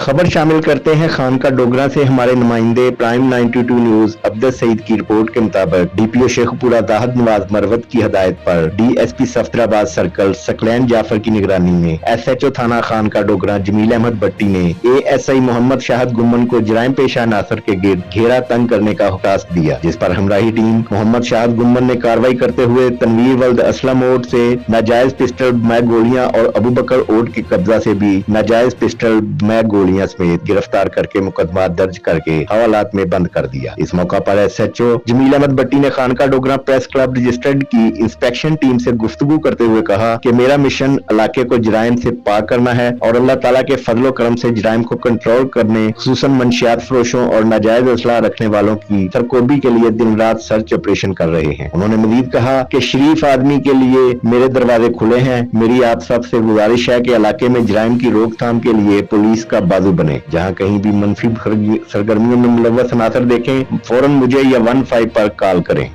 खबर शामिल करते हैं खानका डोगरा से हमारे नुमाइंदे प्राइम 92 न्यूज अब्दुल सईद की रिपोर्ट के मुताबिक डीपीओ शेखपुरा दाहद नवाज मरवत की हदायत पर डीएसपी सफदराबाद सर्कल सकलैन जाफर की निगरानी में एसएचओ थाना खानका डोगरा जमील अहमद भट्टी ने एएसआई मोहम्मद शाहद गुम्मन को जराइम पेशा नासर के गिर्द घेरा तंग करने का टास्क दिया, जिस पर हमराही टीम मोहम्मद शाहद गुम्मन ने कार्रवाई करते हुए तनवीर वल्द असलम ओट से नाजायज पिस्टल मैग गोलियां और अबू बकर ओट के कब्जा से भी नाजायज पिस्टल मैग गोलियां समेत गिरफ्तार करके मुकदमा दर्ज करके हवालात में बंद कर दिया। इस मौका पर एसएचओ जमील अहमद भट्टी ने खानका डोगरा प्रेस क्लब रजिस्टर्ड की इंस्पेक्शन टीम से गुफ्तगू करते हुए कहा कि मेरा मिशन इलाके को जराइम से पाक करना है और अल्लाह ताला के फजलो करम से जराइम को कंट्रोल करने, खुसूसन मंशियात फरोशों और नाजायज असला रखने वालों की सरकोबी के लिए दिन रात सर्च ऑपरेशन कर रहे हैं। उन्होंने मजीद कहा कि शरीफ आदमी के लिए मेरे दरवाजे खुले हैं। मेरी आप सब से गुजारिश है कि इलाके में जराइम की रोकथाम के लिए पुलिस का बाजू बने। जहां कहीं भी मनफी सरगर्मियों में मुलव्वस अनासर देखें, फौरन मुझे या 15 पर कॉल करें।